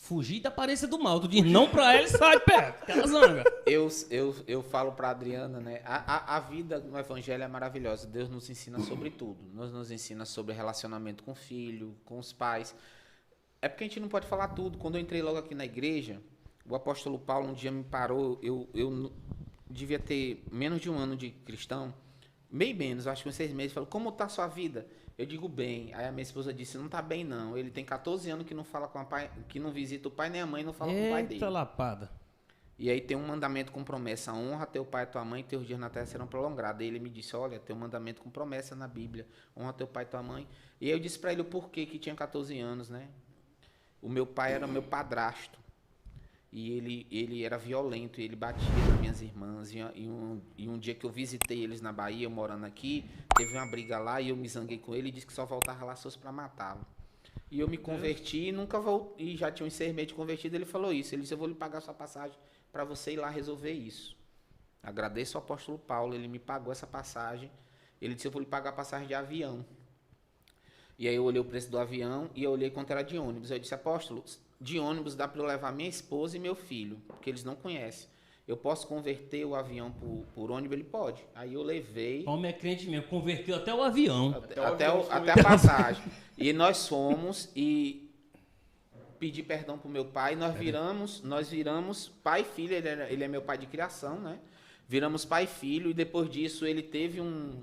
fugir da aparência do mal. Tu diz não pra ela e sai de perto. Aquela zanga. Eu falo para Adriana, né? A vida no Evangelho é maravilhosa. Deus nos ensina sobre tudo. Nos ensina sobre relacionamento com o filho, com os pais. É porque a gente não pode falar tudo. Quando eu entrei logo aqui na igreja, o apóstolo Paulo um dia me parou. Eu devia ter menos de um ano de cristão, bem menos, acho que uns 6 meses. Falou, como está a sua vida? Eu digo bem. Aí a minha esposa disse, não está bem não. Ele tem 14 anos que não fala com o pai, que não visita o pai nem a mãe, não fala com o pai dele. Eita lapada. E aí tem um mandamento com promessa, honra teu pai e tua mãe, teus dias na terra serão prolongados. Aí ele me disse, olha, tem um mandamento com promessa na Bíblia, honra teu pai e tua mãe. E aí eu disse para ele o porquê que tinha 14 anos, né? O meu pai era meu padrasto. E ele era violento, e ele batia nas minhas irmãs. E um dia que eu visitei eles na Bahia, eu morando aqui, teve uma briga lá e eu me zanguei com ele e disse que só voltava lá se fosse para matá-lo. E eu me converti e nunca voltei. E já tinha uns 6 meses de convertido, ele falou isso. Ele disse, eu vou lhe pagar sua passagem para você ir lá resolver isso. Agradeço ao apóstolo Paulo, ele me pagou essa passagem. Ele disse, eu vou lhe pagar a passagem de avião. E aí eu olhei o preço do avião e eu olhei quanto era de ônibus. Eu disse, apóstolo, de ônibus dá para eu levar minha esposa e meu filho, porque eles não conhecem. Eu posso converter o avião por ônibus? Ele pode. Aí eu levei... Homem é crente mesmo, converteu até o avião. Até a passagem. E nós fomos e pedi perdão pro meu pai. Nós viramos pai e filho. Ele é meu pai de criação, né? Viramos pai e filho. E depois disso ele teve um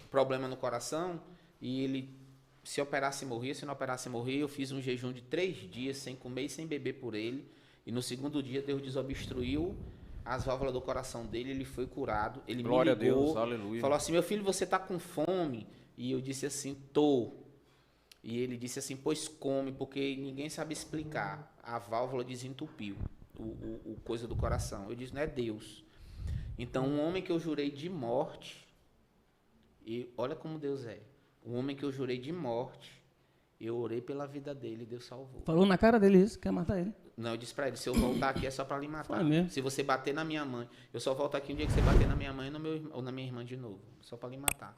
problema no coração. E ele, se operasse, morria. Se não operasse, morria. Eu fiz um jejum de 3 dias sem comer e sem beber por ele. E no segundo dia Deus desobstruiu as válvulas do coração dele. Ele foi curado. Ele Glória me ligou, a Deus, aleluia. falou assim, meu filho, você está com fome? E eu disse assim, tô. E ele disse assim, pois come, porque ninguém sabe explicar. A válvula desentupiu o coisa do coração. Eu disse, não é Deus. Então, um homem que eu jurei de morte, e olha como Deus é. Um homem que eu jurei de morte, eu orei pela vida dele e Deus salvou. Falou na cara dele isso, quer matar ele. Não, eu disse pra ele, se eu voltar aqui é só pra lhe matar. Foi mesmo. Se você bater na minha mãe, eu só volto aqui um dia que você bater na minha mãe ou na minha irmã de novo. Só pra lhe matar.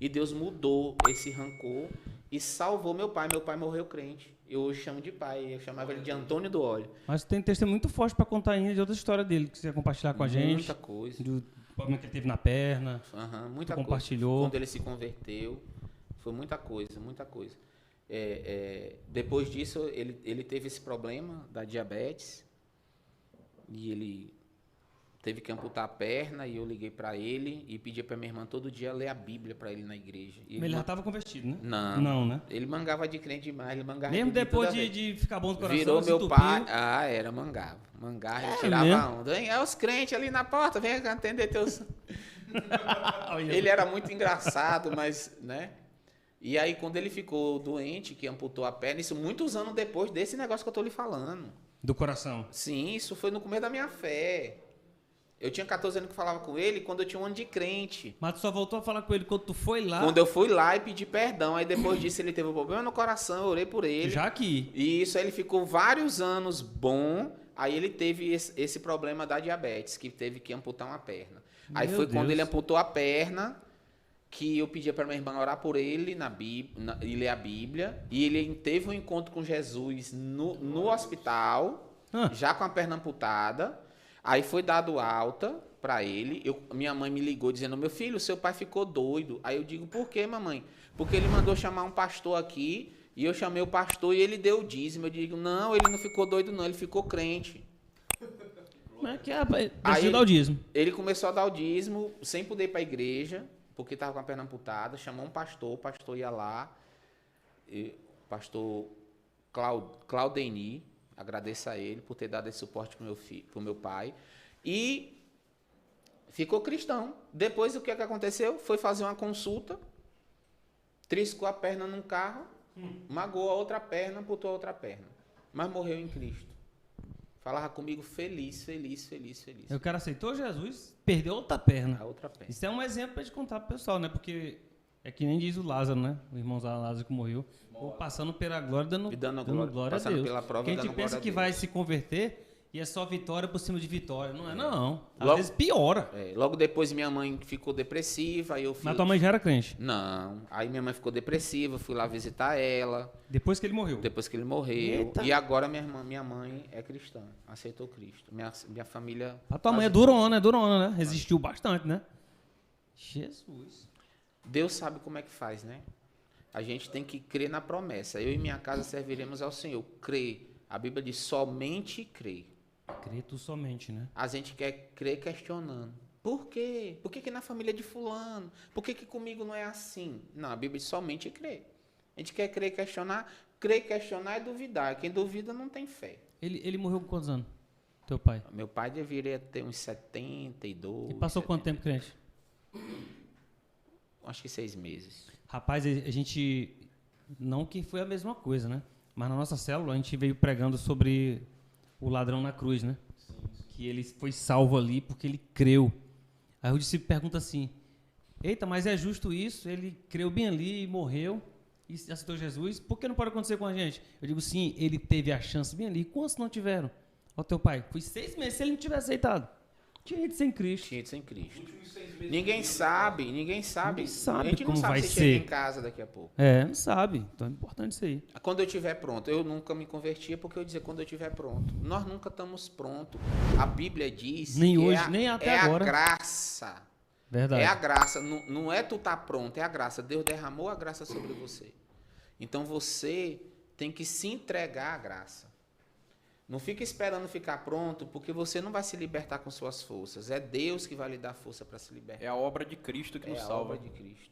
E Deus mudou esse rancor e salvou meu pai. Meu pai morreu crente. Eu hoje chamo de pai. Eu chamava ele de Antônio do Óleo. Mas tem testemunho muito forte pra contar ainda de outra história dele, que você quer compartilhar com a gente. Muita coisa. Do problema que ele teve na perna. Muita coisa. Compartilhou. Quando ele se converteu. Foi muita coisa, muita coisa. Depois disso, ele teve esse problema da diabetes. E ele teve que amputar a perna. E eu liguei para ele e pedi para minha irmã todo dia ler a Bíblia para ele na igreja. Mas ele já estava convertido, né? Não, né? Ele mangava de crente demais. Ele mangava mesmo de depois de ficar bom do coração, virou meu entupiu. pai. Era mangava. Mangava, ele tirava mesmo? a onda. É os crentes ali na porta, vem atender teus... Ele era muito engraçado, mas, né? E aí, quando ele ficou doente, que amputou a perna, isso muitos anos depois desse negócio que eu tô lhe falando. Do coração. Sim, isso foi no começo da minha fé. Eu tinha 14 anos que falava com ele, quando eu tinha um ano de crente. Mas tu só voltou a falar com ele quando tu foi lá. Quando eu fui lá e pedi perdão. Aí depois disso ele teve um problema no coração, eu orei por ele. Já aqui. E isso, aí ele ficou vários anos bom. Aí ele teve esse problema da diabetes, que teve que amputar uma perna. Aí Meu foi quando Deus. ele amputou a perna, que eu pedia para minha irmã orar por ele e ler a Bíblia. E ele teve um encontro com Jesus no hospital, já com a perna amputada. Aí foi dado alta para ele. Minha mãe me ligou dizendo, meu filho, seu pai ficou doido. Aí eu digo, por quê, mamãe? Porque ele mandou chamar um pastor aqui, e eu chamei o pastor e ele deu o dízimo. Eu digo, não, ele não ficou doido não, ele ficou crente. Mas que decidiu dar o dízimo. Ele começou a dar o dízimo sem poder ir para a igreja, porque estava com a perna amputada, chamou um pastor, o pastor ia lá, o pastor Claudeni, agradeço a ele por ter dado esse suporte para o meu pai, e ficou cristão. Depois o que aconteceu? Foi fazer uma consulta, triscou a perna num carro, magoou a outra perna, amputou a outra perna, mas morreu em Cristo. Falava comigo feliz. O cara aceitou Jesus, perdeu outra perna. A outra perna. Isso é um exemplo pra gente contar pro pessoal, né? Porque é que nem diz o Lázaro, né? O irmão Lázaro que morreu. Ou passando pela glória, dando glória a passando Deus. pela prova, Porque a gente dando pensa glória a que Deus. vai se converter e é só vitória por cima de vitória. Não é, não. Às Logo- vezes piora. Logo depois minha mãe ficou depressiva, aí eu fui... Mas tua mãe já era crente. Não, aí minha mãe ficou depressiva, fui lá visitar ela, Depois que ele morreu. depois que ele morreu. Eita. E agora minha mãe é cristã, aceitou Cristo. Minha família... A tua mãe é durona, né? Resistiu bastante, né? Jesus. Deus sabe como é que faz, né? A gente tem que crer na promessa. Eu e minha casa serviremos ao Senhor. Crer. A Bíblia diz somente crer. Crê tu somente, né? A gente quer crer questionando. Por quê? Por que na família de fulano? Por que comigo não é assim? Não, a Bíblia diz somente crer. A gente quer crer, questionar. Crer, questionar é duvidar. Quem duvida não tem fé. Ele morreu com quantos anos? Teu pai? Meu pai deveria ter uns 72. E passou quanto tempo crente? Acho que 6 meses. Rapaz, a gente... Não que foi a mesma coisa, né? Mas na nossa célula a gente veio pregando sobre o ladrão na cruz, né? Que ele foi salvo ali porque ele creu. Aí o discípulo pergunta assim, eita, mas é justo isso? Ele creu bem ali e morreu e aceitou Jesus. Por que não pode acontecer com a gente? Eu digo, sim, ele teve a chance bem ali. Quantos não tiveram? Ó, teu pai, foi 6 meses. Se ele não tivesse aceitado, tinha ido sem Cristo. Tinha de sem Cristo. Ninguém sabe. Ninguém A sabe gente não como sabe vai se ser. chega em casa daqui a pouco. É, não sabe. Então é importante isso aí. Quando eu estiver pronto, eu nunca me convertia porque eu dizia quando eu estiver pronto. Nós nunca estamos prontos. A Bíblia diz Nem que hoje, nem até agora. a graça. Verdade. É a graça. Não é tu estar pronto, é a graça. Deus derramou a graça sobre você. Então você tem que se entregar à graça. Não fica esperando ficar pronto, porque você não vai se libertar com suas forças. É Deus que vai lhe dar força para se libertar. É a obra de Cristo que É nos a salva. obra de Cristo.